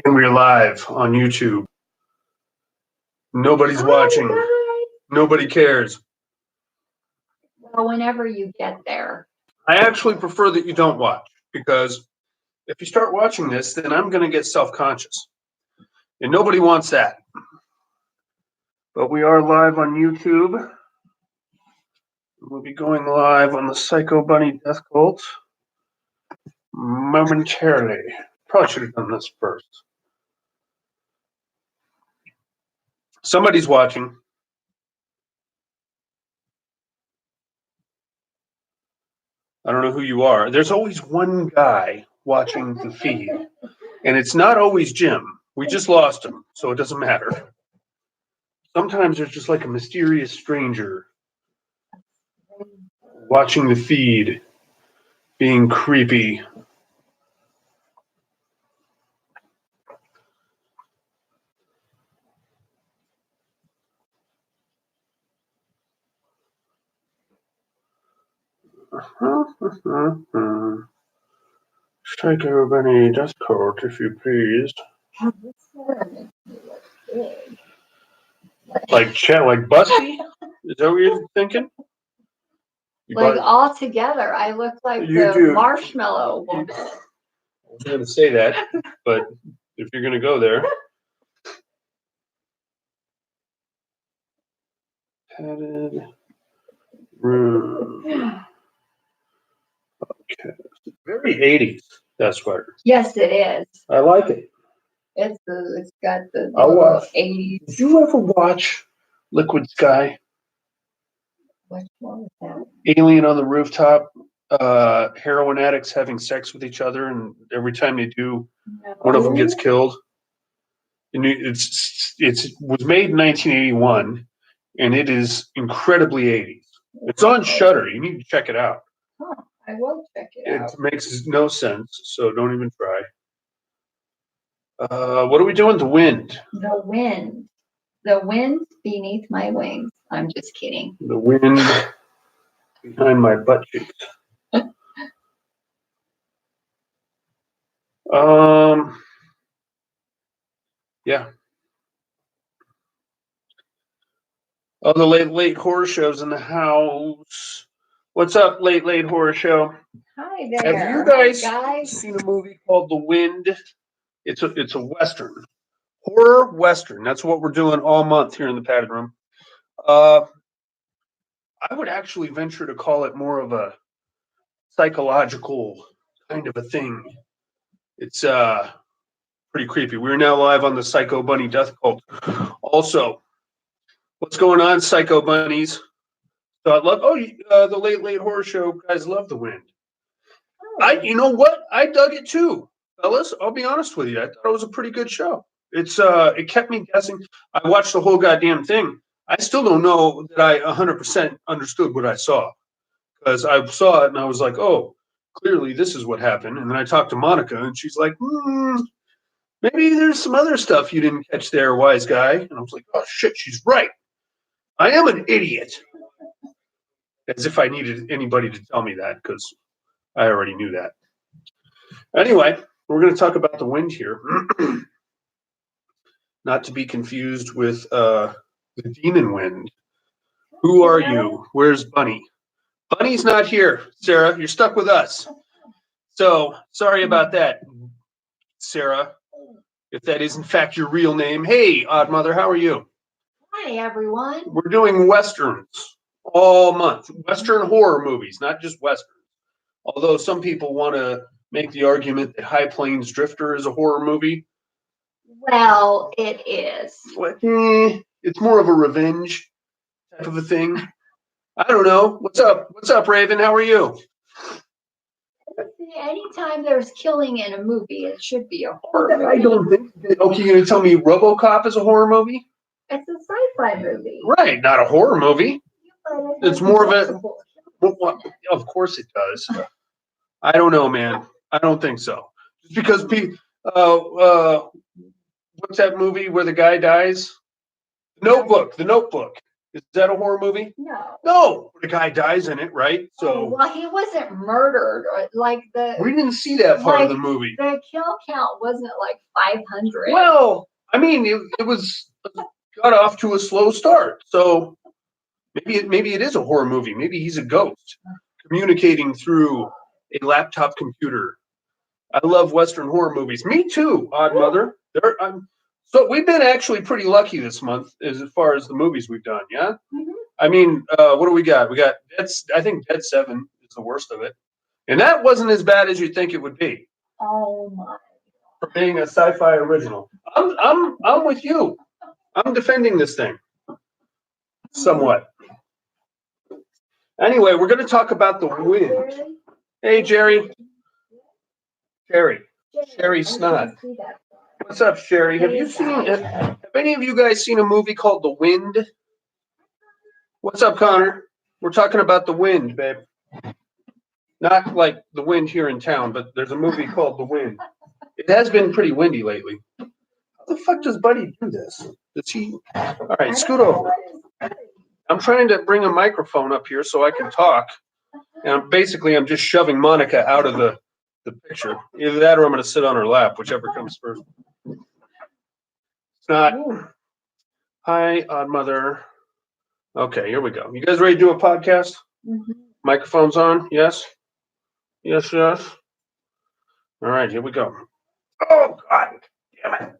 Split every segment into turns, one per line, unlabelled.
And we're live on YouTube. Nobody's watching. Nobody cares.
Well, whenever you get there.
I actually prefer that you don't watch, because if you start watching this, then I'm going to get self-conscious. And nobody wants that. But we are live on YouTube. We'll be going live on the Psycho Bunny Death Cult momentarily. Probably should have done this first. Somebody's watching. I don't know who you are. There's always one guy watching the feed, and it's not always Jim. We just lost him, so it doesn't matter. Sometimes there's just like a mysterious stranger watching the feed, being creepy. Psycho Bunny Death Cult, if you please. Like chat, like Busty? Is that what you're thinking?
Like all together, I look like the marshmallow woman.
I was going to say that, but if you're going to go there. Padded room. Okay. Very 80s, that sweater.
Yes, it is.
I like it.
It's got the 80s.
Did you ever watch Liquid Sky?
Which one was that?
Alien on the Rooftop. Heroin addicts having sex with each other, and every time they do, one of them gets killed. And it was made in 1981, and it is incredibly 80s. It's on Shudder. You need to check it out.
Huh, I will check it out.
It makes no sense, so don't even try. What are we doing? The wind.
The wind. The wind beneath my wings. I'm just kidding.
The wind behind my butt cheeks. Yeah. Oh, the late horror show's in the house. What's up, late horror show?
Hi there.
Have you guys seen a movie called The Wind? It's a Western. Horror Western. That's what we're doing all month here in the padded room. I would actually venture to call it more of a psychological kind of a thing. It's pretty creepy. We're now live on the Psycho Bunny Death Cult. Also, what's going on, Psycho Bunnies? So I love the late horror show guys love The Wind. You know what? I dug it too, fellas. I'll be honest with you. I thought it was a pretty good show. It kept me guessing. I watched the whole goddamn thing. I still don't know that I 100% understood what I saw, because I saw it and I was like, oh, clearly this is what happened. And then I talked to Monica and she's like, maybe there's some other stuff you didn't catch there, wise guy. And I was like, oh shit, she's right. I am an idiot. As if I needed anybody to tell me that, because I already knew that. Anyway, we're going to talk about The Wind here. Not to be confused with the Demon Wind. Who are you? Where's Bunny? Bunny's not here, Sarah. You're stuck with us. So, sorry about that, Sarah. If that is, in fact, your real name. Hey, Odd Mother, how are you?
Hi, everyone.
We're doing Westerns all month. Western horror movies, not just Westerns. Although some people want to make the argument that High Plains Drifter is a horror movie.
Well, it is.
It's more of a revenge type of a thing. I don't know. What's up? What's up, Raven? How are you?
Anytime there's killing in a movie, it should be a horror movie.
I don't think. Okay, you're going to tell me RoboCop is a horror movie?
It's a sci-fi movie.
Right, not a horror movie. It's more of a. Well, of course it does. I don't know, man. I don't think so. Just because people. What's that movie where the guy dies? The Notebook. Is that a horror movie?
No.
No, the guy dies in it, right?
So well, he wasn't murdered, or like
we didn't see that part of the movie.
The kill count wasn't like 500.
Well, I mean, it was got off to a slow start, so maybe it is a horror movie. Maybe he's a ghost communicating through a laptop computer. I love Western horror movies. Me too, Odd Mother. So we've been actually pretty lucky this month as far as the movies we've done, yeah?
Mm-hmm.
I mean, what do we got? We got I think Dead 7 is the worst of it. And that wasn't as bad as you'd think it would be.
Oh my.
For being a sci-fi original. I'm with you. I'm defending this thing. Somewhat. Anyway, we're going to talk about The Wind. Hey, Jerry. Sherry Snod. What's up, Sherry? Have any of you guys seen a movie called The Wind? What's up, Connor? We're talking about The Wind, babe. Not like the wind here in town, but there's a movie called The Wind. It has been pretty windy lately. How the fuck does Buddy do this? Does he? All right, scoot over. I'm trying to bring a microphone up here so I can talk. And basically, I'm just shoving Monica out of the picture. Either that or I'm going to sit on her lap, whichever comes first. It's not. Hi, Odd Mother. Okay, here we go. You guys ready to do a podcast? Mm-hmm. Microphones on? Yes? Yes. All right, here we go. Oh, God damn it.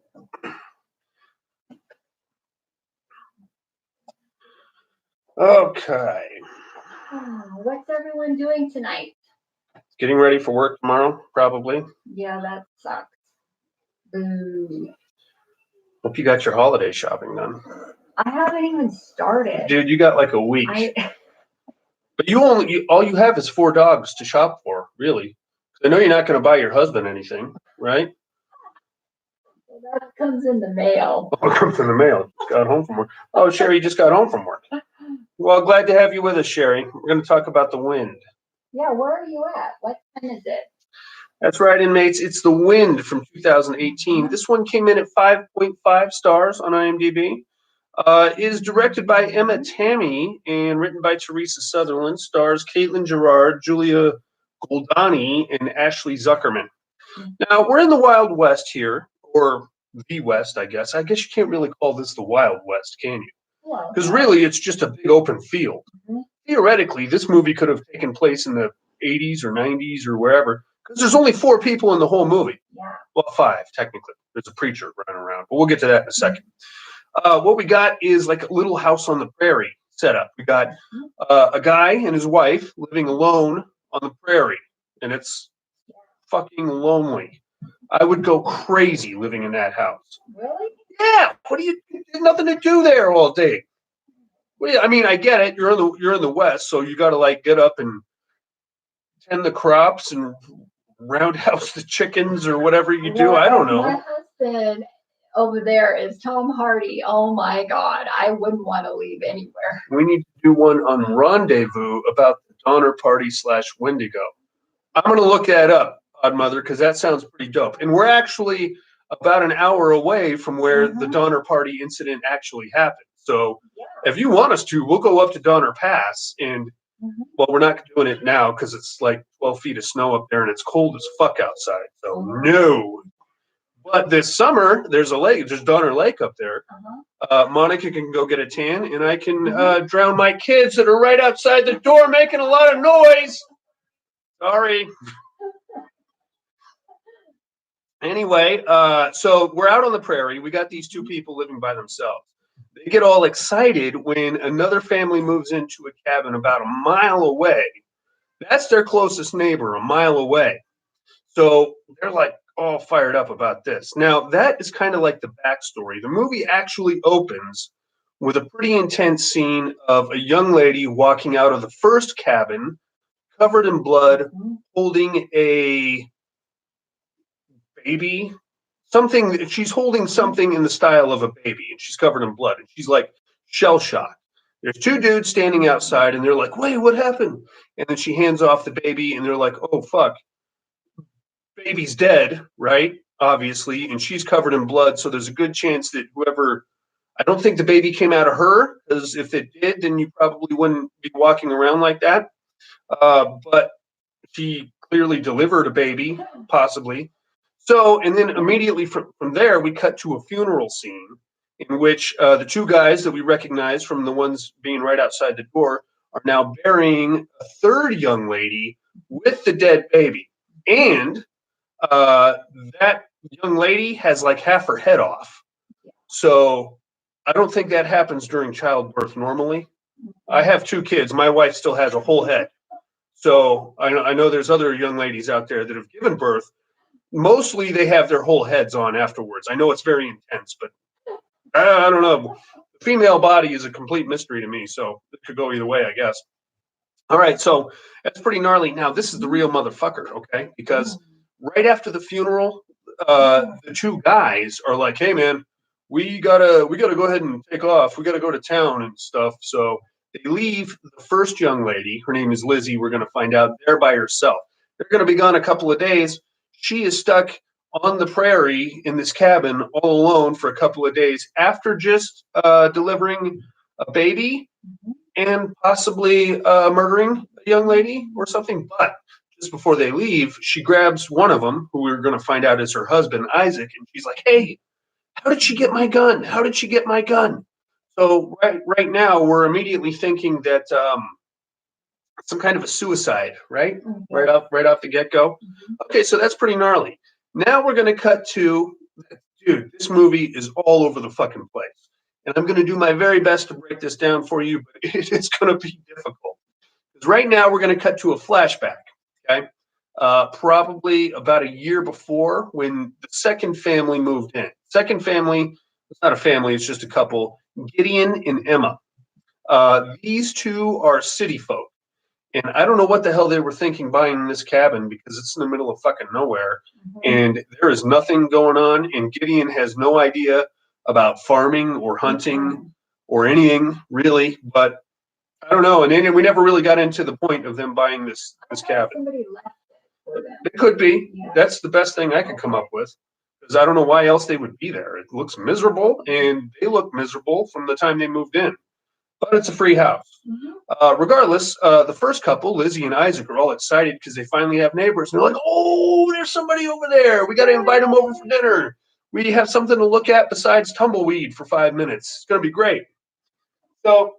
Okay.
What's everyone doing tonight?
Getting ready for work tomorrow, probably.
Yeah, that sucks. Boo.
Hope you got your holiday shopping done.
I haven't even started.
Dude, you got like a week. But all you have is 4 dogs to shop for, really. I know you're not going to buy your husband anything, right?
Well, that comes in the mail.
Oh, it comes in the mail. Just got home from work. Oh, Sherry just got home from work. Well, glad to have you with us, Sherry. We're going to talk about The Wind.
Yeah, where are you at? What time is it?
That's right, inmates. It's The Wind from 2018. This one came in at 5.5 stars on IMDb. Is directed by Emma Tammy and written by Teresa Sutherland. Stars Caitlin Gerard, Julia Goldani, and Ashley Zuckerman. Now, we're in the Wild West here, or the West, I guess. I guess you can't really call this the Wild West, can you? Because really, it's just a big open field. Mm-hmm. Theoretically, this movie could have taken place in the 80s or 90s or wherever, because there's only 4 people in the whole movie. Yeah. Well, 5, technically. There's a preacher running around, but we'll get to that in a second. What we got is like a little house on the prairie setup. We got a guy and his wife living alone on the prairie, and it's fucking lonely. I would go crazy living in that house.
Really?
Yeah. There's nothing to do there all day. I mean, I get it. You're in the West, so you got to like get up and tend the crops and roundhouse the chickens or whatever you do. I don't know.
My husband over there is Tom Hardy. Oh my God, I wouldn't want to leave anywhere.
We need to do one on Rendezvous about the Donner Party / Wendigo. I'm going to look that up, Odd Mother, because that sounds pretty dope. And we're actually about an hour away from where the Donner Party incident actually happened. So if you want us to, we'll go up to Donner Pass and, well, we're not doing it now because it's like 12 feet of snow up there and it's cold as fuck outside. So no. But this summer, there's a lake. There's Donner Lake up there. Monica can go get a tan, and I can drown my kids that are right outside the door making a lot of noise. Sorry. Anyway, so we're out on the prairie. We got these 2 people living by themselves. They get all excited when another family moves into a cabin about a mile away. That's their closest neighbor, a mile away. So they're like all fired up about this. Now, that is kind of like the backstory. The movie actually opens with a pretty intense scene of a young lady walking out of the first cabin, covered in blood, holding a baby. She's holding something in the style of a baby, and she's covered in blood, and she's like shell-shocked. There's 2 dudes standing outside, and they're like, wait, what happened? And then she hands off the baby, and they're like, oh, fuck. Baby's dead, right? Obviously, and she's covered in blood, so there's a good chance that whoever, I don't think the baby came out of her, because if it did, then you probably wouldn't be walking around like that. But she clearly delivered a baby, possibly. So, and then immediately from there, we cut to a funeral scene in which the two guys that we recognize from the ones being right outside the door are now burying a third young lady with the dead baby. And that young lady has like half her head off. So I don't think that happens during childbirth normally. I have 2 kids. My wife still has a whole head. So I know there's other young ladies out there that have given birth. Mostly they have their whole heads on afterwards. I know it's very intense, but I don't know. The female body is a complete mystery to me, so it could go either way, I guess. All right, so that's pretty gnarly. Now, this is the real motherfucker, okay? Because right after the funeral, the 2 guys are like, "Hey, man, we gotta go ahead and take off. We gotta go to town and stuff." So they leave the first young lady. Her name is Lizzie. We're gonna find out there by herself. They're gonna be gone a couple of days. She is stuck on the prairie in this cabin all alone for a couple of days after just delivering a baby and possibly murdering a young lady or something. But just before they leave, she grabs one of them, who we're going to find out is her husband, Isaac, and she's like, "Hey, how did she get my gun? How did she get my gun?" So right now, we're immediately thinking that some kind of a suicide, right? Mm-hmm. Right off the get-go. Mm-hmm. Okay, so that's pretty gnarly. Now we're going to cut to, dude, this movie is all over the fucking place. And I'm going to do my very best to break this down for you, but it's going to be difficult. Because right now we're going to cut to a flashback, okay? Probably about a year before, when the second family moved in. Second family, it's not a family, it's just a couple, Gideon and Emma. These 2 are city folk. And I don't know what the hell they were thinking buying this cabin, because it's in the middle of fucking nowhere. Mm-hmm. And there is nothing going on. And Gideon has no idea about farming or hunting or anything really. But I don't know. And then we never really got into the point of them buying this cabin.
Somebody left it for them.
It could be. Yeah. That's the best thing I could come up with. Because I don't know why else they would be there. It looks miserable, and they look miserable from the time they moved in. But it's a free house. Mm-hmm. Regardless, the first couple, Lizzie and Isaac, are all excited because they finally have neighbors. And they're like, "Oh, there's somebody over there. We got to invite them over for dinner. We have something to look at besides tumbleweed for 5 minutes. It's going to be great." So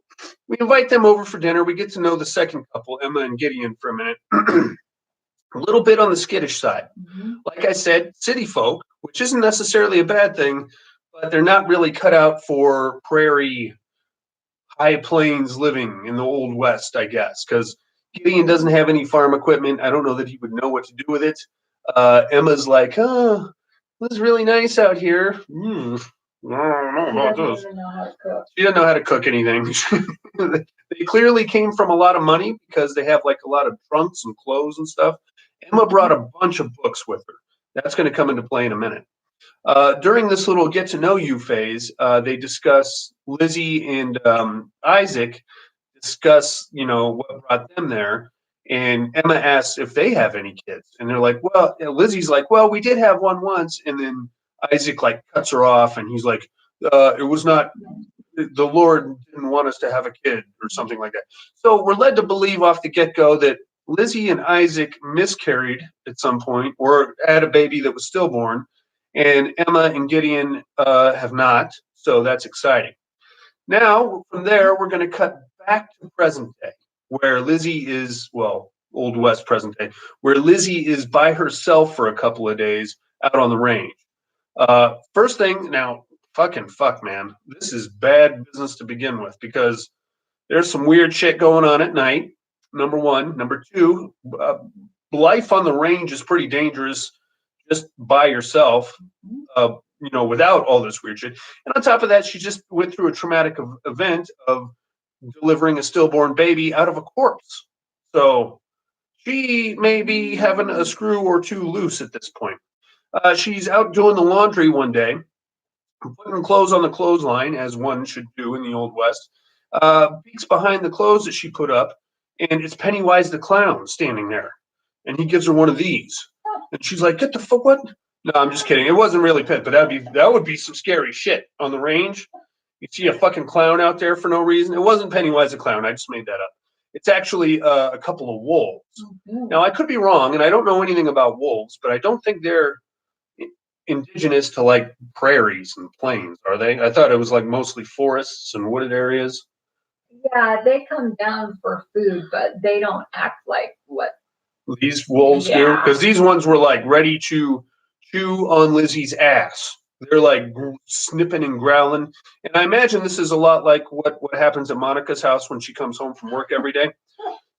we invite them over for dinner. We get to know the second couple, Emma and Gideon, for a minute. A little bit on the skittish side. Mm-hmm. Like I said, city folk, which isn't necessarily a bad thing, but they're not really cut out for prairie, high plains living in the Old West, I guess, because Gideon doesn't have any farm equipment. I don't know that he would know what to do with it. Emma's like, "Oh, it's really nice out here." I don't know about this. She doesn't know how to cook anything. They clearly came from a lot of money because they have like a lot of trunks and clothes and stuff. Emma brought a bunch of books with her. That's going to come into play in a minute. During this little get to know you phase, they discuss, Lizzie and Isaac discuss, what brought them there. And Emma asks if they have any kids. And they're like, well, Lizzie's like, "Well, we did have one once." And then Isaac like cuts her off, and he's like, "It was not, the Lord didn't want us to have a kid," or something like that. So we're led to believe off the get-go that Lizzie and Isaac miscarried at some point, or had a baby that was stillborn. And Emma and Gideon have not, so that's exciting. Now, from there, we're going to cut back to present day, where Lizzie is, well, Old West present day, where Lizzie is by herself for a couple of days out on the range. First thing, now, fuck, man. This is bad business to begin with, because there's some weird shit going on at night, number one. Number two, life on the range is pretty dangerous just by yourself, without all this weird shit. And on top of that, she just went through a traumatic event of delivering a stillborn baby out of a corpse. So she may be having a screw or two loose at this point. She's out doing the laundry one day, putting clothes on the clothesline, as one should do in the Old West. Peeks behind the clothes that she put up, and it's Pennywise the Clown standing there. And he gives her one of these. And she's like, "Get the fuck, what?" No, I'm just kidding. It wasn't really Pitt, but that would be some scary shit on the range. You see a fucking clown out there for no reason. It wasn't Pennywise the clown. I just made that up. It's actually a couple of wolves. Mm-hmm. Now, I could be wrong, and I don't know anything about wolves, but I don't think they're indigenous to like prairies and plains, are they? I thought it was like mostly forests and wooded areas.
Yeah, they come down for food, but they don't act like what
these wolves do. Because these ones were like ready to chew on Lizzie's ass. They're like snipping and growling. And I imagine this is a lot like what happens at Monica's house when she comes home from work every day.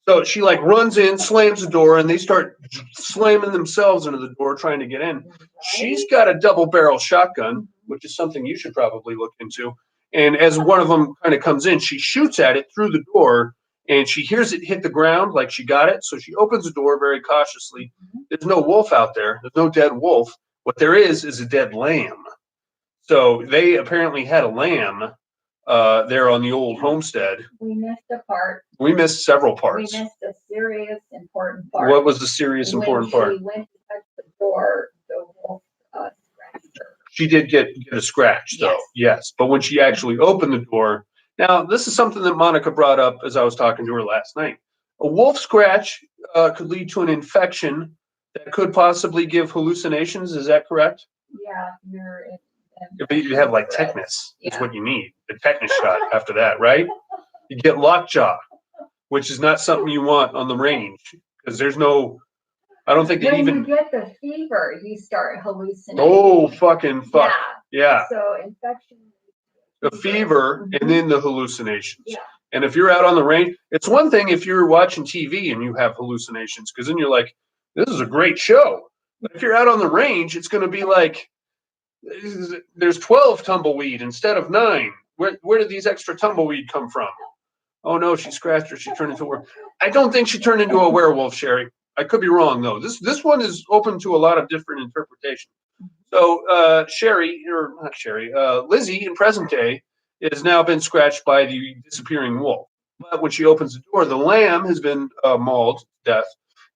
So she like runs in, slams the door, and they start slamming themselves into the door trying to get in. She's got a double barrel shotgun, which is something you should probably look into. And as one of them kind of comes in, she shoots at it through the door, and she hears it hit the ground like she got it. So she opens the door very cautiously. There's no wolf out there. There's no dead wolf. What there is a dead lamb. So they apparently had a lamb there on the old homestead.
We missed a part.
We missed several parts.
We missed a serious important part.
What was the serious important part?
When she went to touch the door, the wolf scratched her.
She did get a scratch, though. Yes. But when she actually opened the door, now this is something that Monica brought up as I was talking to her last night. A wolf scratch could lead to an infection that could possibly give hallucinations. Is that correct?
Yeah, you're.
You have like tetanus. It's what you need. The tetanus shot after that, right? You get lockjaw, which is not something you want on the range because there's no. I don't think
when
even.
You get the fever, you start hallucinating.
Oh fucking fuck! Yeah.
So infection.
The fever and then the hallucinations. Yeah. And if you're out on the range, it's one thing if you're watching TV and you have hallucinations because then you're like, this is a great show. But if you're out on the range, it's going to be like. There's 12 tumbleweed instead of 9. Where did these extra tumbleweed come from? Oh no, she scratched her. She turned into a werewolf. I don't think she turned into a werewolf, Sherry. I could be wrong though. This one is open to a lot of different interpretations. So Lizzie in present day has now been scratched by the disappearing wolf. But when she opens the door, the lamb has been mauled to death,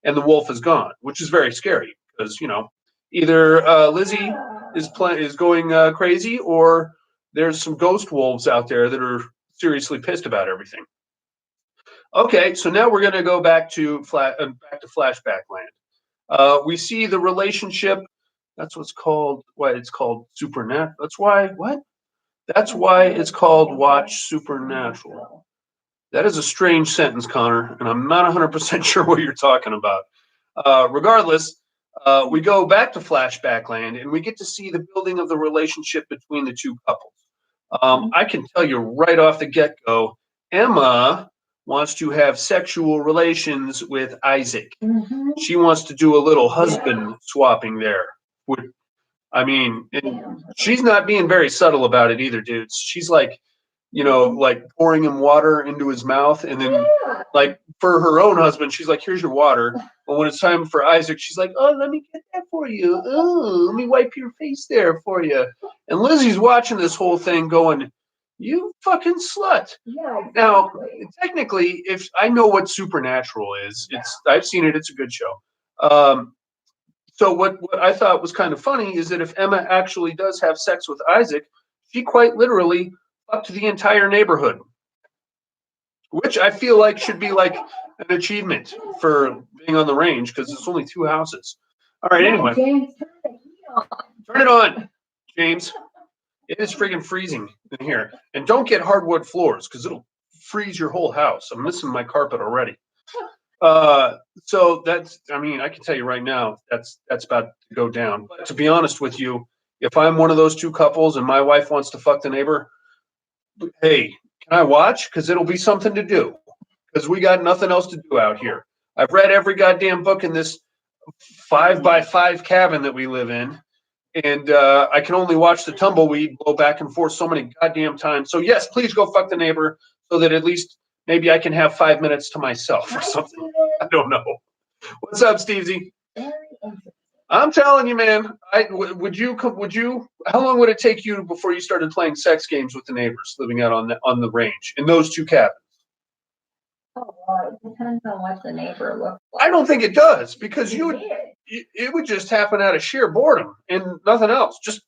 and the wolf is gone, which is very scary because either Lizzie is going crazy, or there's some ghost wolves out there that are seriously pissed about everything. Okay, so now we're going to go back to flashback land. We see the relationship. That's what's called. Why it's called Supernatural. That's why what? That's why it's called Watch Supernatural. That is a strange sentence, Connor, and I'm not 100% sure what you're talking about. Regardless. We go back to flashback land and we get to see the building of the relationship between the two couples. I can tell you right off the get-go, Emma wants to have sexual relations with Isaac. Mm-hmm. She wants to do a little husband swapping there. I mean, she's not being very subtle about it either, dudes. She's like, like pouring him water into his mouth, and then like for her own husband, she's like, here's your water. But when it's time for Isaac, she's like, oh, let me get that for you. Oh, let me wipe your face there for you. And Lizzie's watching this whole thing going, you fucking slut. Yeah, exactly. Now, technically, if I know what Supernatural is, I've seen it. It's a good show. So what I thought was kind of funny is that if Emma actually does have sex with Isaac, she quite literally fucked the entire neighborhood, which I feel like should be like an achievement for being on the range because it's only 2 houses. All right, anyway.
James, turn the heat on.
Turn it on, James. It is friggin' freezing in here. And don't get hardwood floors because it'll freeze your whole house. I'm missing my carpet already. So that's, I mean, I can tell you right now, that's about to go down. But to be honest with you, if I'm one of those 2 couples and my wife wants to fuck the neighbor, hey, can I watch? Because it'll be something to do. Because we got nothing else to do out here. I've read every goddamn book in this 5x5 cabin that we live in. And I can only watch the tumbleweed blow back and forth so many goddamn times. So yes, please go fuck the neighbor so that at least maybe I can have 5 minutes to myself or something. I don't know. What's up, Stevesy? I'm telling you, man. Would you? How long would it take you before you started playing sex games with the neighbors living out on the range in those 2 cabins?
Oh, well, it depends on what the neighbor looks like.
I don't think it does because it would just happen out of sheer boredom and nothing else. Just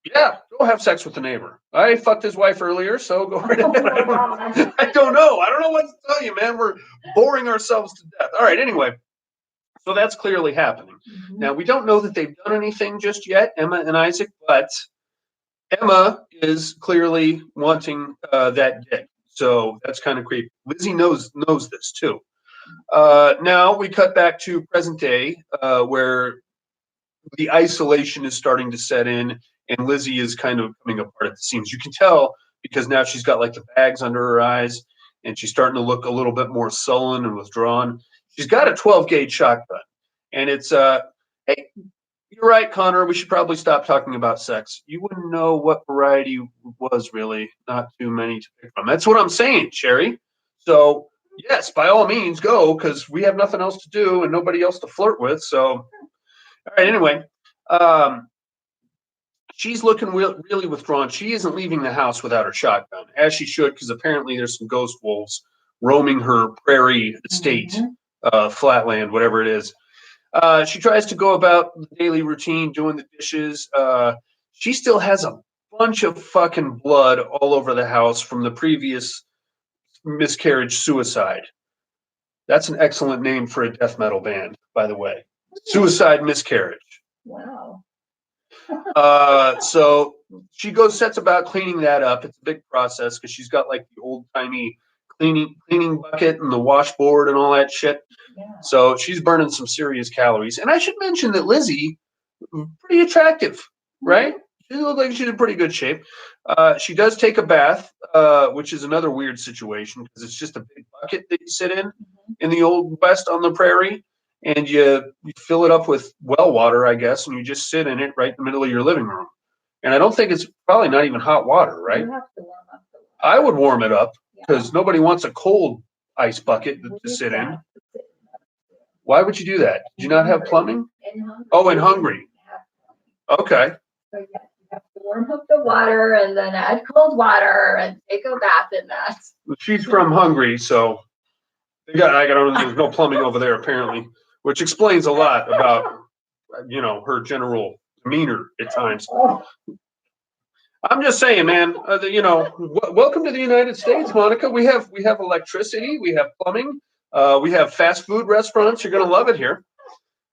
Yeah, go have sex with the neighbor. I fucked his wife earlier, so go right ahead. I don't know. I don't know what to tell you, man. We're boring ourselves to death. All right, anyway. So that's clearly happening. Now, we don't know that they've done anything just yet, Emma and Isaac, but Emma is clearly wanting that dick. So that's kind of creepy. Lizzie knows this too. Now we cut back to present day, where the isolation is starting to set in, and Lizzie is kind of coming apart at the seams. You can tell because now she's got like the bags under her eyes, and she's starting to look a little bit more sullen and withdrawn. She's got a 12-gauge shotgun, and it's hey, you're right, Connor. We should probably stop talking about sex. You wouldn't know what variety was really. Not too many to pick from. That's what I'm saying, Sherry. So yes, by all means, go, because we have nothing else to do and nobody else to flirt with. So, all right. Anyway, she's looking really withdrawn. She isn't leaving the house without her shotgun, as she should, because apparently there's some ghost wolves roaming her prairie estate, flatland, whatever it is. She tries to go about the daily routine, doing the dishes. She still has a bunch of fucking blood all over the house from the previous miscarriage suicide. That's an excellent name for a death metal band, by the way. Suicide Miscarriage.
Wow.
So she sets about cleaning that up. It's a big process because she's got like the old timey cleaning bucket and the washboard and all that shit. Yeah. So she's burning some serious calories. And I should mention that Lizzie, pretty attractive, right? She looks like she's in pretty good shape. She does take a bath, which is another weird situation because it's just a big bucket that you sit in the old West on the prairie. And you fill it up with well water, I guess, and you just sit in it right in the middle of your living room. And I don't think it's probably not even hot water, right?
You have to warm up the water.
I would warm it up because nobody wants a cold ice bucket to sit in. Why would you do that? Did you not have plumbing?
In Hungary.
Oh, in Hungary. Okay.
So you have to warm up the water and then add cold water and take a bath in that.
She's from Hungary, so there's no plumbing over there apparently, which explains a lot about her general demeanor at times. I'm just saying, man. Welcome to the United States, Monica. We have electricity, we have plumbing, we have fast food restaurants. You're gonna love it here.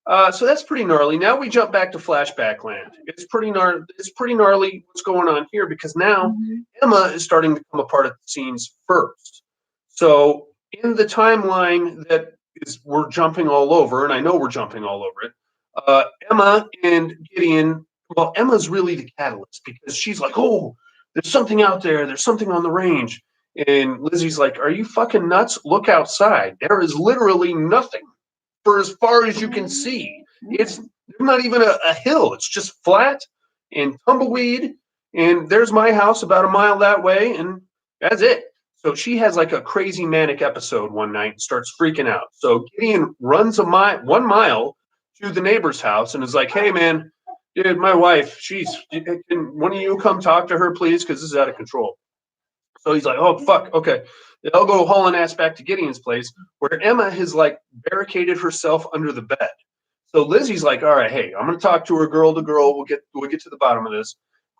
So that's pretty gnarly. Now we jump back to flashback land. It's pretty gnarly what's going on here because now Emma is starting to come apart at the seams first. So in the timeline that we're jumping all over, and I know we're jumping all over it, Emma and Gideon. Well, Emma's really the catalyst because she's like, oh, there's something out there. There's something on the range. And Lizzie's like, are you fucking nuts? Look outside. There is literally nothing for as far as you can see. It's not even a hill. It's just flat and tumbleweed. And there's my house about a mile that way. And that's it. So she has like a crazy manic episode one night and starts freaking out. So Gideon runs 1 mile to the neighbor's house and is like, hey, man, dude, my wife, can one of you come talk to her, please? Because this is out of control. So he's like, oh, fuck, okay. They'll go hauling ass back to Gideon's place where Emma has like barricaded herself under the bed. So Lizzie's like, all right, hey, I'm going to talk to her girl to girl. We'll get to the bottom of this.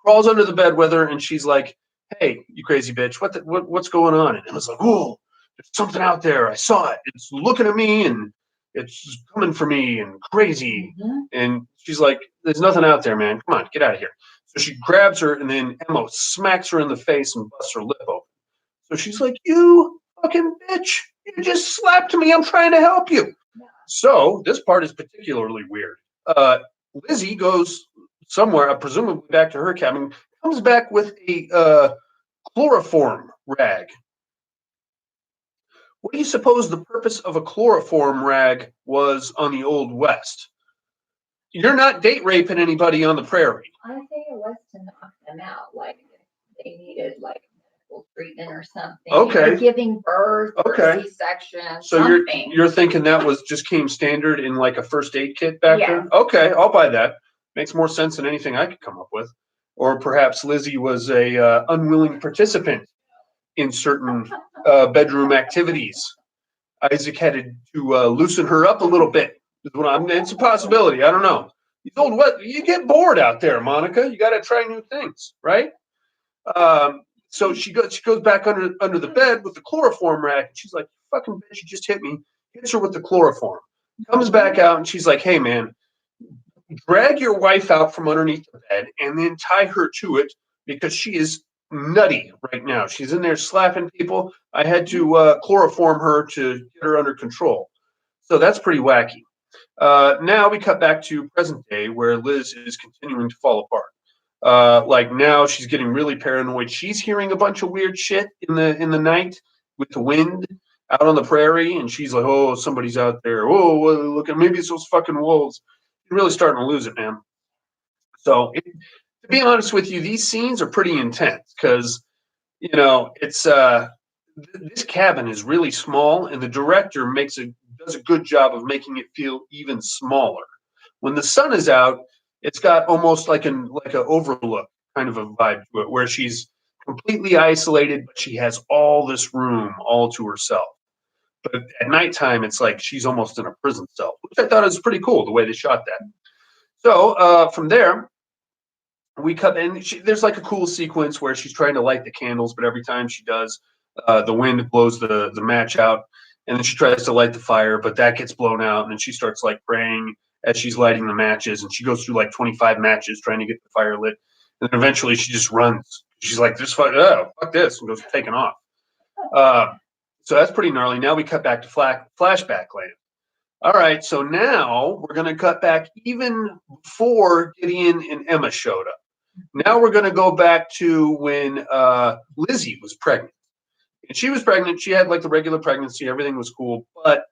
Crawls under the bed with her and she's like, hey, you crazy bitch, what's going on? And Emma's like, oh, there's something out there. I saw it. It's looking at me and it's coming for me and crazy. And she's like, there's nothing out there, man. Come on, get out of here. So she grabs her and then Emma smacks her in the face and busts her lip open. So she's like, you fucking bitch. You just slapped me. I'm trying to help you. So this part is particularly weird. Lizzie goes somewhere, presumably back to her cabin, comes back with a chloroform rag. What do you suppose the purpose of a chloroform rag was on the Old West? You're not date raping anybody on the prairie.
I think it was to knock them out, like they needed like medical treatment or something.
Okay.
Or giving birth or C-section.
So
something.
you're thinking that just came standard in like a first aid kit back then? Okay, I'll buy that. Makes more sense than anything I could come up with. Or perhaps Lizzie was a unwilling participant in certain bedroom activities. Isaac had to loosen her up a little bit. It's a possibility. I don't know. You get bored out there, Monica. You got to try new things, right? So she goes back under the bed with the chloroform rack. And she's like, "Fucking bitch, you just hit me." Hits her with the chloroform. Comes back out and she's like, "Hey, man, drag your wife out from underneath the bed and then tie her to it because she is nutty right now. She's in there slapping people. I had to chloroform her to get her under control." So that's pretty wacky. Now we cut back to present day where Liz is continuing to fall apart. Like now she's getting really paranoid. She's hearing a bunch of weird shit in the night with the wind out on the prairie, and she's like, "Oh, somebody's out there. Oh, look at maybe it's those fucking wolves." You're really starting to lose it, man. So, to be honest with you, these scenes are pretty intense because it's this cabin is really small, and the director does a good job of making it feel even smaller. When the sun is out, it's got almost like an overlook kind of a vibe to it, where she's completely isolated, but she has all this room all to herself. But at nighttime, it's like she's almost in a prison cell, which I thought was pretty cool the way they shot that. So from there, we cut in. There's like a cool sequence where she's trying to light the candles, but every time she does, the wind blows the match out, and then she tries to light the fire, but that gets blown out, and then she starts like praying as she's lighting the matches, and she goes through like 25 matches trying to get the fire lit, and then eventually she just runs. She's like, "Just fuck this," and goes taking off. So that's pretty gnarly. Now we cut back to flashback land. All right, so now we're going to cut back even before Gideon and Emma showed up. Now we're going to go back to when Lizzie was pregnant. And she was pregnant. She had like the regular pregnancy. Everything was cool. But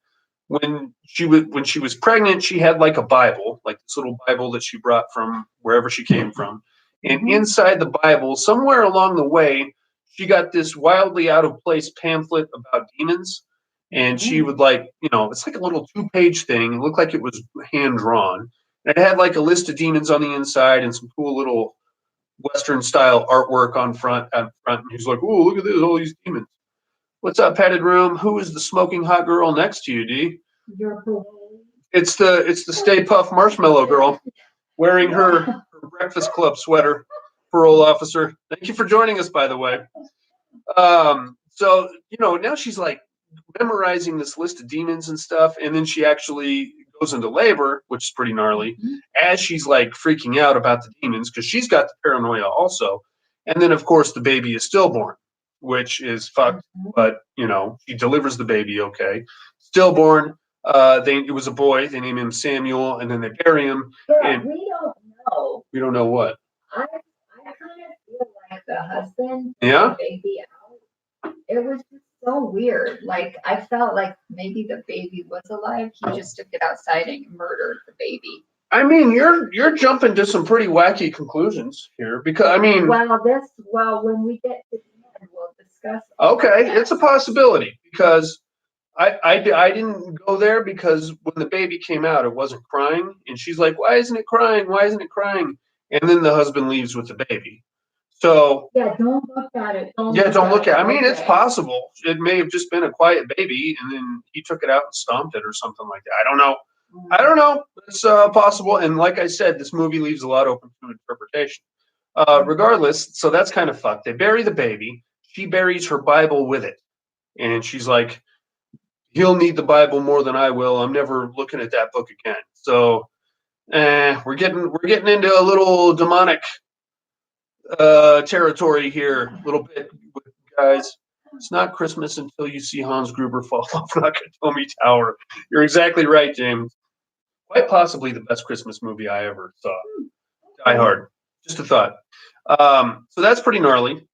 when she was pregnant, she had like a Bible, like this little Bible that she brought from wherever she came from. And inside the Bible, somewhere along the way, she got this wildly out of place pamphlet about demons. And she would it's like a little 2-page thing. It looked like it was hand drawn. And it had like a list of demons on the inside and some cool little Western style artwork on front. And he's like, "Oh, look at this, all these demons." What's up, padded room? Who is the smoking hot girl next to you, D? It's the Stay Puft Marshmallow girl wearing her Breakfast Club sweater, parole officer. Thank you for joining us, by the way. So now she's like memorizing this list of demons and stuff, and then she actually goes into labor, which is pretty gnarly, as she's like freaking out about the demons because she's got the paranoia also. And then of course the baby is stillborn, which is fucked, but she delivers the baby okay. Stillborn. It was a boy. They name him Samuel, and then they bury him. And
we don't know.
We don't know what.
I kind of feel like the husband
the
baby out. It was just so weird. Like I felt like maybe the baby was alive. He just took it outside and murdered the baby.
I mean, you're jumping to some pretty wacky conclusions here because I mean.
Well, when we get to the end, we'll discuss.
Okay, it's a possibility because I didn't go there because when the baby came out, it wasn't crying, and she's like, "Why isn't it crying? Why isn't it crying?" And then the husband leaves with the baby. So
don't look at it.
Don't look at it. I mean, it's possible. It may have just been a quiet baby, and then he took it out and stomped it or something like that. I don't know. It's possible. And like I said, this movie leaves a lot open to interpretation. Regardless, so that's kind of fucked. They bury the baby. She buries her Bible with it, and she's like, "He'll need the Bible more than I will. I'm never looking at that book again." So, we're getting into a little demonic territory here, a little bit, guys. It's not Christmas until you see Hans Gruber fall off Nakatomi Tower. You're exactly right, James. Quite possibly the best Christmas movie I ever saw. Die Hard. Just a thought. So that's pretty gnarly.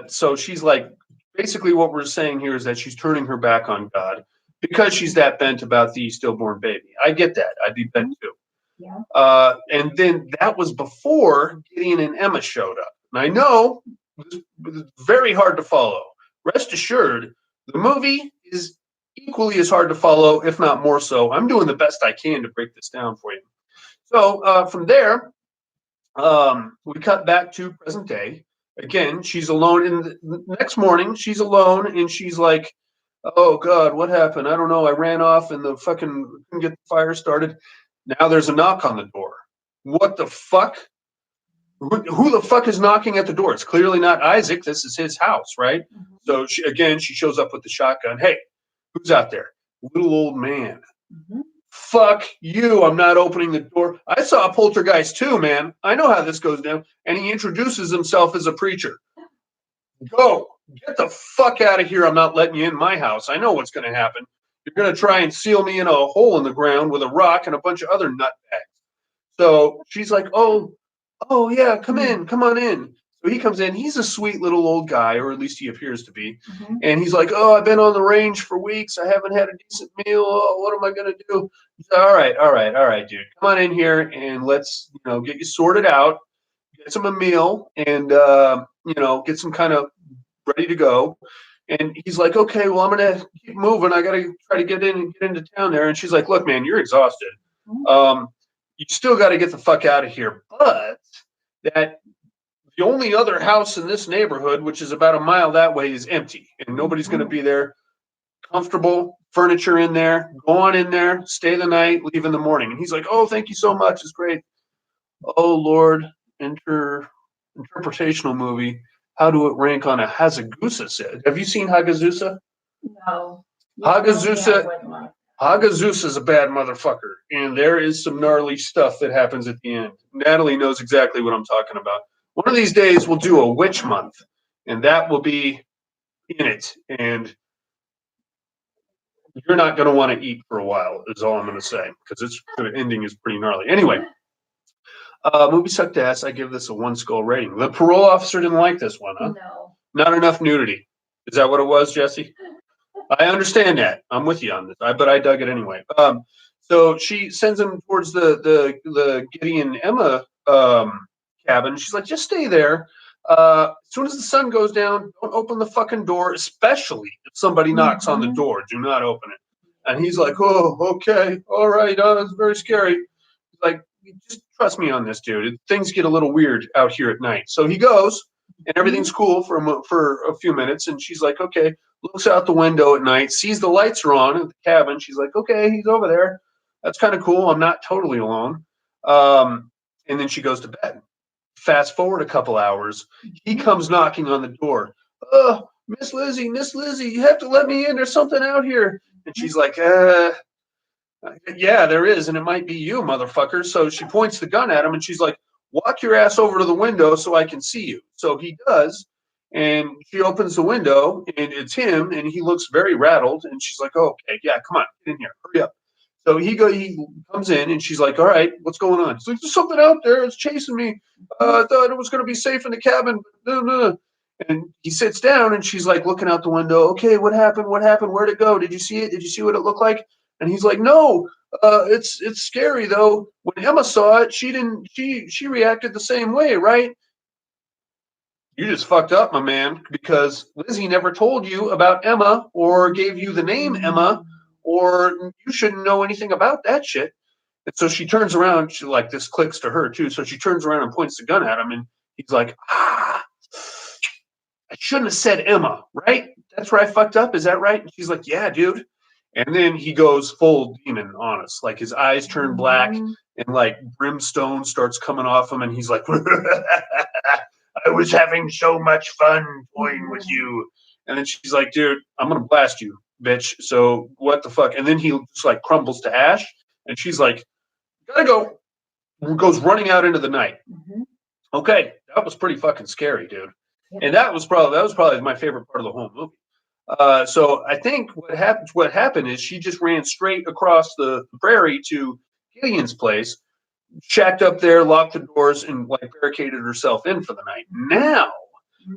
So she's like, basically what we're saying here is that she's turning her back on God because she's that bent about the stillborn baby. I get that. I'd be bent too.
Yeah.
And then that was before Gideon and Emma showed up. And I know it was very hard to follow. Rest assured, the movie is equally as hard to follow, if not more so. I'm doing the best I can to break this down for you. So from there, we cut back to present day. Again, she's alone. In the next morning, she's alone, and she's like, "Oh God, what happened? I don't know. I ran off, and the fucking couldn't get the fire started." Now there's a knock on the door, What the fuck? Who the fuck is knocking at the door? It's clearly not Isaac. This is his house, right?
Mhm.
So she shows up with the shotgun. Hey, who's out there? Little old man.
Mhm.
Fuck you. I'm not opening the door. I saw a poltergeist too, man. I know how this goes down. And he introduces himself as a preacher. Go. Get the fuck out of here. I'm not letting you in my house. I know what's going to happen. You're going to try and seal me in a hole in the ground with a rock and a bunch of other nutbags. So she's like, oh yeah, come on in. So he comes in. He's a sweet little old guy, or at least he appears to be.
Mhm.
And he's like, oh, I've been on the range for weeks. I haven't had a decent meal. Oh, what am I gonna do? He's like, all right, dude. Come on in here and let's, get you sorted out, get some a meal, and get some kind of ready to go. And he's like, okay, well, I'm gonna keep moving. I gotta try to get into town there. And she's like, look, man, you're exhausted. You still got to get the fuck out of here. But that the only other house in this neighborhood, which is about a mile that way, is empty, and nobody's going to be there. Comfortable furniture in there. Go on in there, stay the night, leave in the morning. And he's like, oh, thank you so much. It's great. Oh Lord, interpretational movie. How do it rank on a Hagazusa? Have you seen Hagazusa?
No.
Hagazusa. Hagazusa is a bad motherfucker, and there is some gnarly stuff that happens at the end. Natalie knows exactly what I'm talking about. One of these days, we'll do a witch month, and that will be in it. And you're not going to want to eat for a while, is all I'm going to say, because the ending is pretty gnarly. Anyway, movie sucked ass. I give this a 1 skull rating. The parole officer didn't like this one, huh?
No.
Not enough nudity. Is that what it was, Jesse? I understand that. I'm with you on this, but I dug it anyway. So she sends him towards the Gideon Emma cabin. She's like, just stay there. As soon as the sun goes down, don't open the fucking door, especially if somebody knocks on the door. Do not open it. And he's like, oh, okay, all right. It's very scary. He's like, just trust me on this, dude. Things get a little weird out here at night. So he goes, and everything's cool for a few minutes. And she's like, okay. Looks out the window at night, sees the lights are on in the cabin. She's like, okay, he's over there. That's kind of cool. I'm not totally alone. And then she goes to bed. Fast forward a couple hours. He comes knocking on the door. Oh, Miss Lizzie, you have to let me in. There's something out here. And she's like, yeah, there is. And it might be you, motherfucker. So she points the gun at him and she's like, walk your ass over to the window so I can see you. So he does. And she opens the window, and it's him, and he looks very rattled. And she's like, oh, okay, yeah, come on, get in here, hurry up. So he comes in, and she's like, all right, what's going on? He's like, there's something out there. It's chasing me. I thought it was going to be safe in the cabin. And he sits down, and she's like looking out the window. Okay, what happened? Where'd it go? Did you see it? Did you see what it looked like? And he's like, no. It's scary though. When Emma saw it, she reacted the same way, right? You just fucked up, my man, because Lizzie never told you about Emma or gave you the name Emma, or you shouldn't know anything about that shit. And so she turns around, she like this clicks to her too. So she turns around and points the gun at him, and he's like, I shouldn't have said Emma, right? That's where I fucked up. Is that right? And she's like, yeah, dude. And then he goes full demon on us. Like his eyes turn black and like brimstone starts coming off him, and he's like, I was having so much fun toying with you. And then she's like, dude, I'm going to blast you, bitch. So what the fuck? And then he just like crumbles to ash. And she's like, gotta go. Goes running out into the night. Mm-hmm. Okay. That was pretty fucking scary, dude. Yeah. And that was probably my favorite part of the whole movie. So I think what happened is she just ran straight across the prairie to Gideon's place, shacked up there, locked the doors, and like barricaded herself in for the night. Now,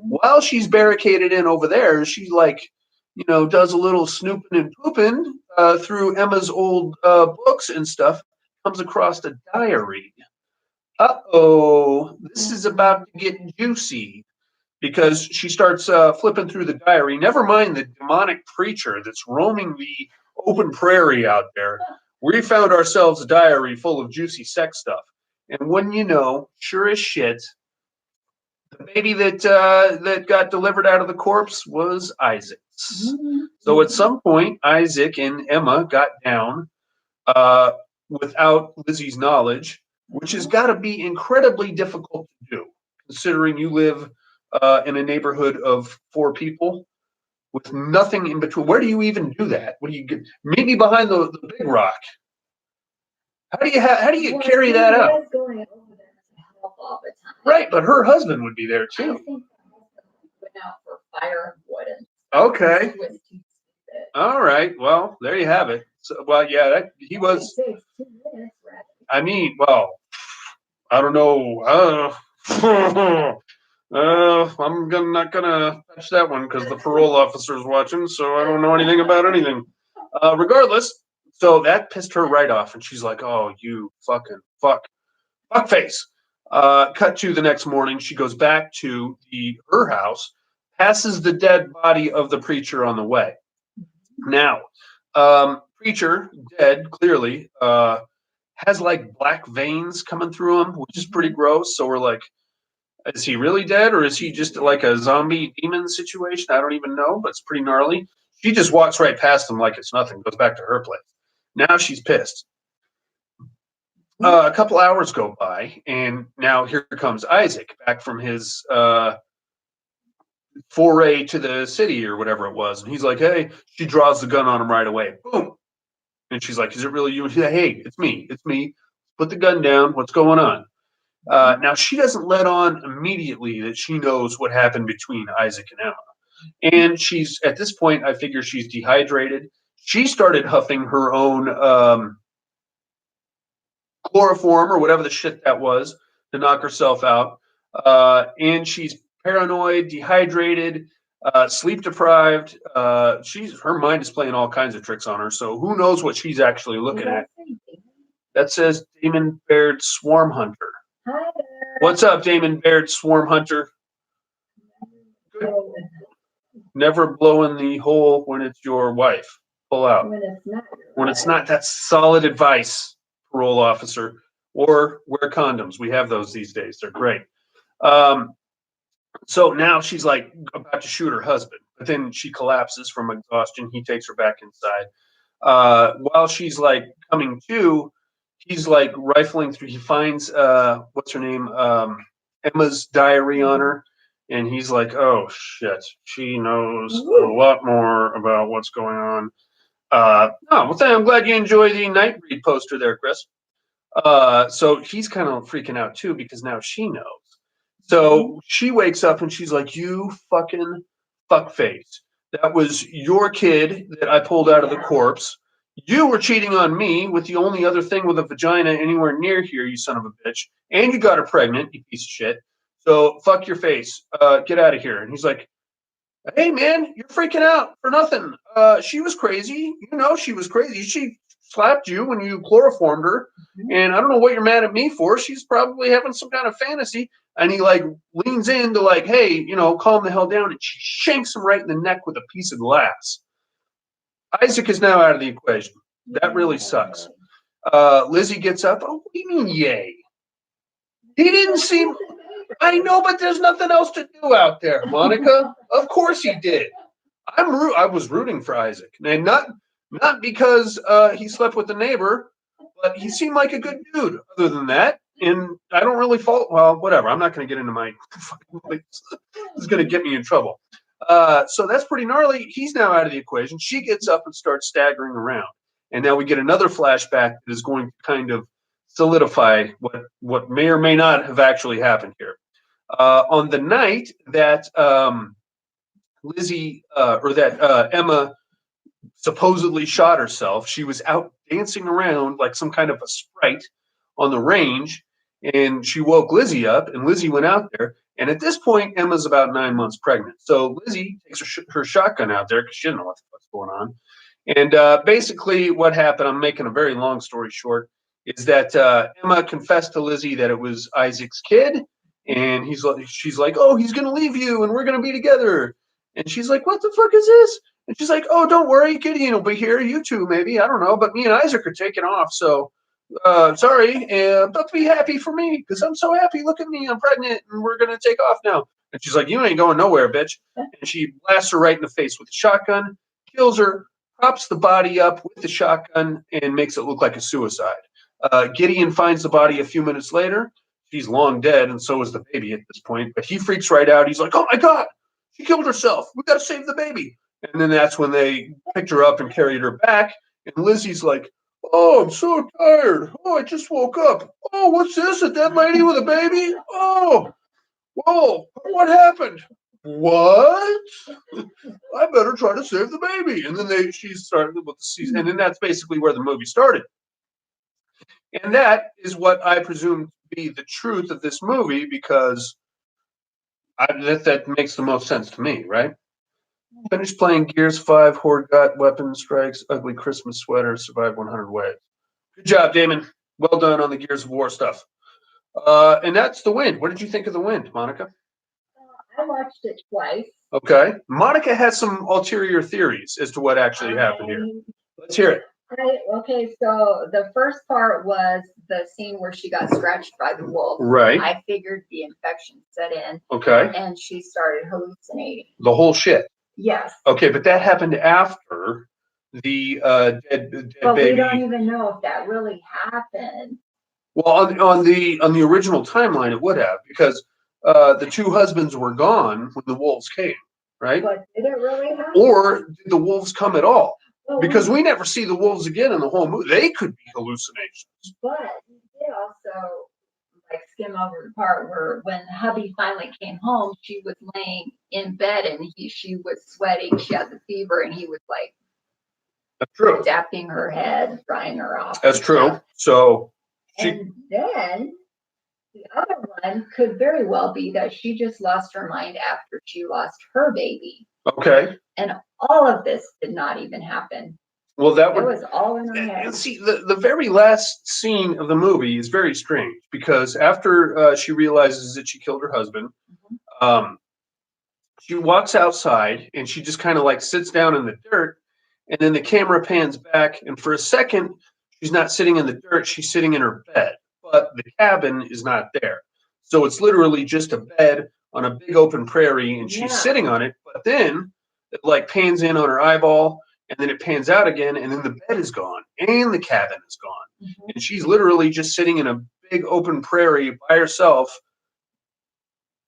while she's barricaded in over there, she like, does a little snooping and pooping through Emma's old books and stuff, comes across a diary. Uh-oh, this is about to get juicy, because she starts flipping through the diary. Never mind the demonic preacher that's roaming the open prairie out there. We found ourselves a diary full of juicy sex stuff. And when you know, sure as shit, the baby that got delivered out of the corpse was Isaac's. Mm-hmm. So at some point, Isaac and Emma got down without Lizzie's knowledge. which has got to be incredibly difficult to do, considering you live in a neighborhood of 4 people with nothing in between. Where do you even do that? What do you get? Meet me behind the big rock. How do you carry that out?
Was going over there to help all the time.
Right, but her husband would be there
I
too.
think the husband went out for fire and wood and
Okay.
he was too stupid.
All right. Well, there you have it. So, well, yeah, he was.
It takes 2 minutes, right?
I mean, well, I don't know. Not gonna touch that one because the parole officer's watching, so I don't know anything about anything. Regardless, so that pissed her right off, and she's like, "Oh, you fucking fuck face." Cut to the next morning, she goes back to her house, passes the dead body of the preacher on the way. Now, preacher dead clearly has like black veins coming through him, which is pretty gross. So we're like, is he really dead or is he just like a zombie demon situation? I don't even know, but it's pretty gnarly. She just walks right past him like it's nothing, goes back to her place. Now she's pissed. A couple hours go by, and now here comes Isaac back from his foray to the city or whatever it was. And he's like, hey, she draws the gun on him right away. Boom. And she's like, is it really you? And she's like, hey, it's me. It's me. Put the gun down. What's going on? Now, she doesn't let on immediately that she knows what happened between Isaac and Emma. And she's, at this point, I figure she's dehydrated. She started huffing her own chloroform or whatever the shit that was to knock herself out. And she's paranoid, dehydrated, sleep deprived. Her mind is playing all kinds of tricks on her. So who knows what she's actually looking at? That says Damon Baird Swarm Hunter.
Hi there.
What's up, Damon Baird Swarm Hunter? Good. Never blow in the hole when it's your wife. Pull out.
When it's not.
When it's not, that's solid advice, parole officer. Or wear condoms. We have those these days. They're great. So now she's like about to shoot her husband, but then she collapses from exhaustion. He takes her back inside. While she's like coming to, he's like rifling through. He finds what's her name, Emma's diary on her, and he's like, "Oh shit, she knows a lot more about what's going on." I'm glad you enjoy the Nightbreed poster there, Chris. So he's kind of freaking out too because now she knows. So she wakes up and she's like, "You fucking fuckface! That was your kid that I pulled out of the corpse. You were cheating on me with the only other thing with a vagina anywhere near here, you son of a bitch. And you got her pregnant, you piece of shit. So fuck your face. Get out of here." And he's like, "Hey man, you're freaking out for nothing. She was crazy. You know she was crazy. She slapped you when you chloroformed her. And I don't know what you're mad at me for. She's probably having some kind of fantasy." And he like leans in to like, "Hey, calm the hell down." And she shanks him right in the neck with a piece of glass. Isaac is now out of the equation. That really sucks. Lizzie gets up. "Oh, what do you mean, yay? He didn't seem. I know, but there's nothing else to do out there, Monica. Of course he did. I was rooting for Isaac, and not because he slept with the neighbor, but he seemed like a good dude. Other than that, and I don't really fault. Well, whatever. I'm not going to get into my. This is going to get me in trouble. So that's pretty gnarly. He's now out of the equation. She gets up and starts staggering around, and now we get another flashback that is going to kind of solidify what may or may not have actually happened here. On the night that Emma supposedly shot herself, she was out dancing around like some kind of a sprite on the range, and she woke Lizzie up, and Lizzie went out there. And at this point, Emma's about 9 months pregnant. So Lizzie takes her shotgun out there because she doesn't know what the fuck's going on. And basically what happened, I'm making a very long story short, is that Emma confessed to Lizzie that it was Isaac's kid. And she's like, "Oh, he's going to leave you and we're going to be together." And she's like, "What the fuck is this?" And she's like, "Oh, don't worry, Gideon will be here. You two, maybe. I don't know. But me and Isaac are taking off. So sorry, but be happy for me because I'm so happy. Look at me. I'm pregnant and we're going to take off now." And she's like, "You ain't going nowhere, bitch." And she blasts her right in the face with a shotgun, kills her, props the body up with the shotgun, and makes it look like a suicide. Gideon finds the body a few minutes later. She's long dead, and so is the baby at this point. But he freaks right out. He's like, "Oh my God, she killed herself. We got to save the baby." And then that's when they picked her up and carried her back. And Lizzie's like, "Oh, I'm so tired. Oh, I just woke up. Oh, what's this? A dead lady with a baby? Oh, whoa, what happened? What? I better try to save the baby." And then she started with the season, and then that's basically where the movie started. And that is what I presume to be the truth of this movie, because that makes the most sense to me, right? Finished playing Gears 5, Horde got weapon strikes, ugly Christmas sweater, survived 100 waves. Good job, Damon. Well done on the Gears of War stuff. And that's The Wind. What did you think of The Wind, Monica?
I watched it twice.
Okay. Monica has some ulterior theories as to what actually happened here. Let's hear it.
Okay, so the first part was the scene where she got scratched by the wolf.
Right.
I figured the infection set in.
Okay.
And she started hallucinating.
The whole shit.
Yes.
Okay, but that happened after the dead
but
baby.
We don't even know if that really happened.
Well, on the original timeline, it would have, because the two husbands were gone when the wolves came, right?
But did it really happen?
Or did the wolves come at all?
Well,
because we never see the wolves again in the whole movie. They could be hallucinations.
But you did also skim over the part where when hubby finally came home, she was laying in bed and she was sweating. She had the fever, and he was like,
"That's true,"
dapping her head, drying her off.
That's true. So
and then the other one could very well be that she just lost her mind after she lost her baby.
Okay.
And all of this did not even happen.
Well, it
was all in her head.
And see, the very last scene of the movie is very strange, because after she realizes that she killed her husband, she walks outside and she just kind of sits down in the dirt, and then the camera pans back, and for a second, she's not sitting in the dirt, she's sitting in her bed, but the cabin is not there. So it's literally just a bed on a big open prairie, and she's sitting on it, but then it pans in on her eyeball, and then it pans out again, and then the bed is gone, and the cabin is gone. And she's literally just sitting in a big open prairie by herself.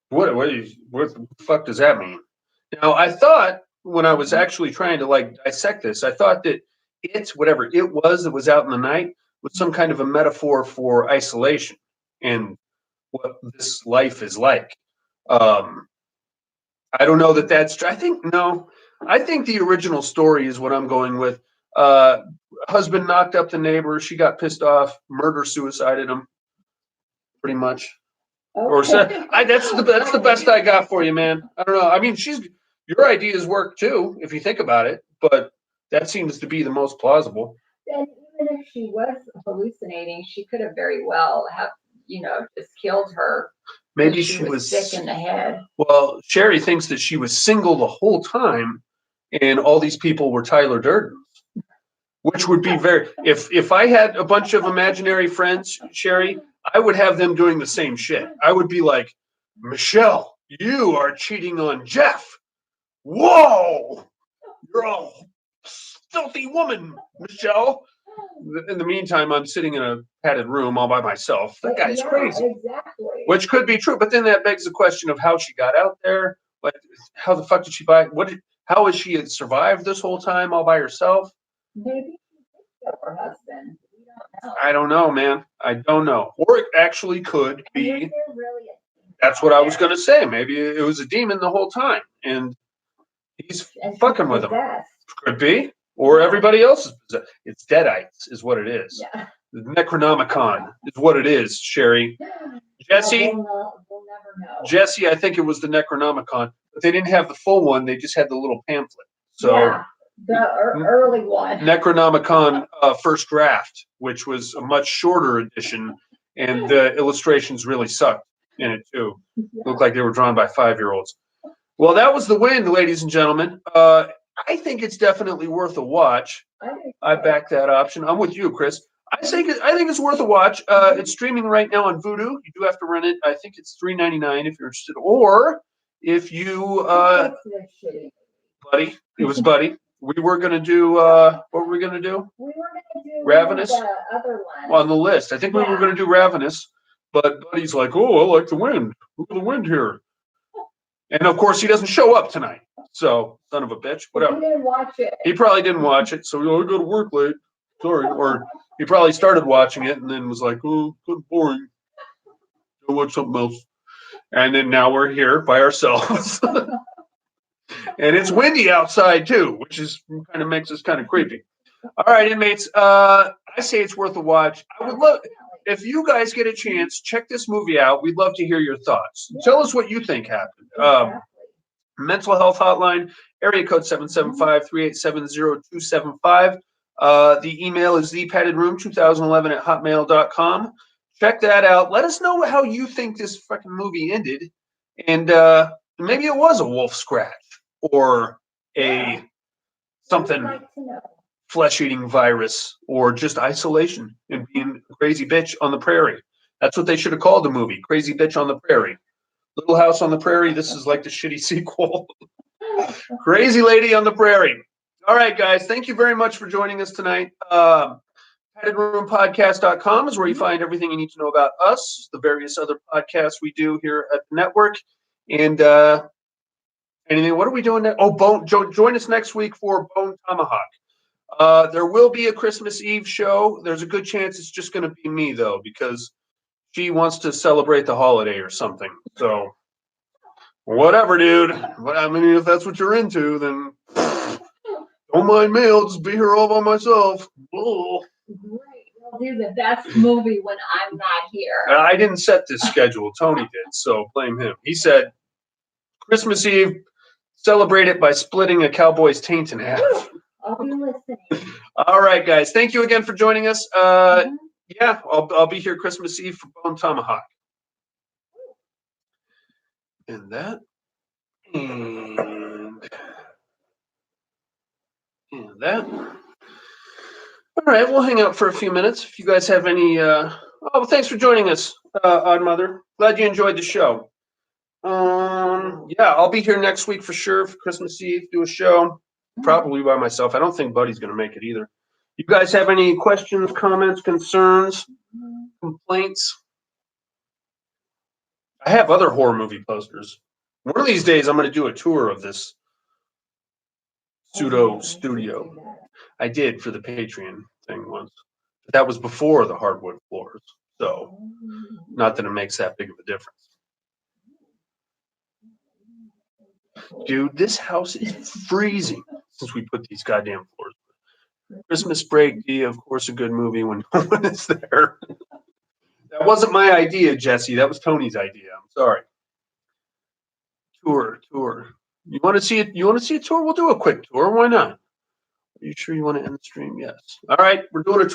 What the fuck does that mean? Now, I thought, when I was actually trying to dissect this, I thought that whatever it was that was out in the night, was some kind of a metaphor for isolation and what this life is like. I don't know that that's true. I think the original story is what I'm going with. Husband knocked up the neighbor. She got pissed off. Murder-suicided him, pretty much.
Okay.
Or that's the best I got for you, man. I don't know. I mean, your ideas work too, if you think about it, but that seems to be the most plausible.
And even if she was hallucinating, she could have very well have, just killed her.
Maybe she was
sick in the head.
Well, Sherry thinks that she was single the whole time, and all these people were Tyler Durden's, which would be if I had a bunch of imaginary friends, Sherry, I would have them doing the same shit. I would be like, "Michelle, you are cheating on Jeff. Whoa, you're a filthy woman, Michelle." In the meantime, I'm sitting in a padded room all by myself. That guy's crazy.
Exactly.
Which could be true, but then that begs the question of how she got out there. How the fuck did she how has she survived this whole time all by herself?
Maybe she did kill her husband. We don't know.
I don't know, man. I don't know. Or it actually could be.
Was there really
that's what I was going to say. Maybe it was a demon the whole time, and he's fucking with him. Could be. Or everybody else is possessed. It's Deadites is what it is.
Yeah.
The Necronomicon is what it is, Sherry. Jesse?
We'll never know.
Jesse, I think it was the Necronomicon, but they didn't have the full one. They just had the little pamphlet. So
yeah, the early one.
Necronomicon First Draft, which was a much shorter edition, and the illustrations really sucked in it too. Yeah. Looked like they were drawn by 5-year-olds. Well, that was The Wind, ladies and gentlemen. I think it's definitely worth a watch. I back that option. I'm with you, Chris. I think it's worth a watch. It's streaming right now on Vudu. You do have to rent it. I think it's $3.99 if you're interested. Or if you, Buddy, it was Buddy. we were gonna do, what were we gonna do?
We were gonna do
Ravenous?
the other one.
On the list. I think we were
Yeah.
gonna do Ravenous, but Buddy's like, oh, I like The Wind. Look at The Wind here. And of course, he doesn't show up tonight. So, son of a bitch,
We
whatever.
didn't watch it.
He probably didn't watch it, so I go to work late. Sorry. Or he probably started watching it and then was like, oh, kind of boring. Go watch something else. And then now we're here by ourselves. And it's windy outside too, which is kind of makes us kind of creepy. All right, inmates. I say it's worth a watch. I would love if you guys get a chance, check this movie out. We'd love to hear your thoughts. Tell us what you think happened.
Exactly.
Mental health hotline, area code 775-387-0275. The email is thepaddedroom2011@hotmail.com. Check that out. Let us know how you think this fucking movie ended. And maybe it was a wolf scratch or a something
I'd like to know.
flesh-eating virus or just isolation and being a crazy bitch on the prairie. That's what they should have called the movie, Crazy Bitch on the Prairie. Little House on the Prairie, this is like the shitty sequel. Crazy Lady on the Prairie. All right, guys, thank you very much for joining us tonight. PaddedRoomPodcast.com is where you find everything you need to know about us, the various other podcasts we do here at the network. And anything, what are we doing next? Oh, join us next week for Bone Tomahawk. There will be a Christmas Eve show. There's a good chance it's just going to be me, though, because she wants to celebrate the holiday or something. So, whatever, dude. I mean, if that's what you're into, then don't mind me. I'll just be here all by myself. Oh.
Great. We'll do the best movie when I'm not here.
I didn't set this schedule. Tony did, so blame him. He said, Christmas Eve, celebrate it by splitting a cowboy's taint in half.
I'll be listening.
All right, guys. Thank you again for joining us. Yeah, I'll be here Christmas Eve for Bone Tomahawk. And that. And that. All right, we'll hang out for a few minutes. If you guys have any, well, thanks for joining us, Odd Mother. Glad you enjoyed the show. Yeah, I'll be here next week for sure for Christmas Eve. Do a show, probably by myself. I don't think Buddy's gonna make it either. You guys have any questions, comments, concerns, complaints? I have other horror movie posters. One of these days, I'm gonna do a tour of this pseudo studio. I did for the Patreon thing once. But that was before the hardwood floors. So, not that it makes that big of a difference. Dude, this house is freezing since we put these goddamn floors. Christmas Break, of course, a good movie when no one is there. That wasn't my idea, Jesse. That was Tony's idea. I'm sorry. Tour. You want to see it? You want to see a tour? We'll do a quick tour. Why not? Are you sure you want to end the stream? Yes. All right, we're doing a tour.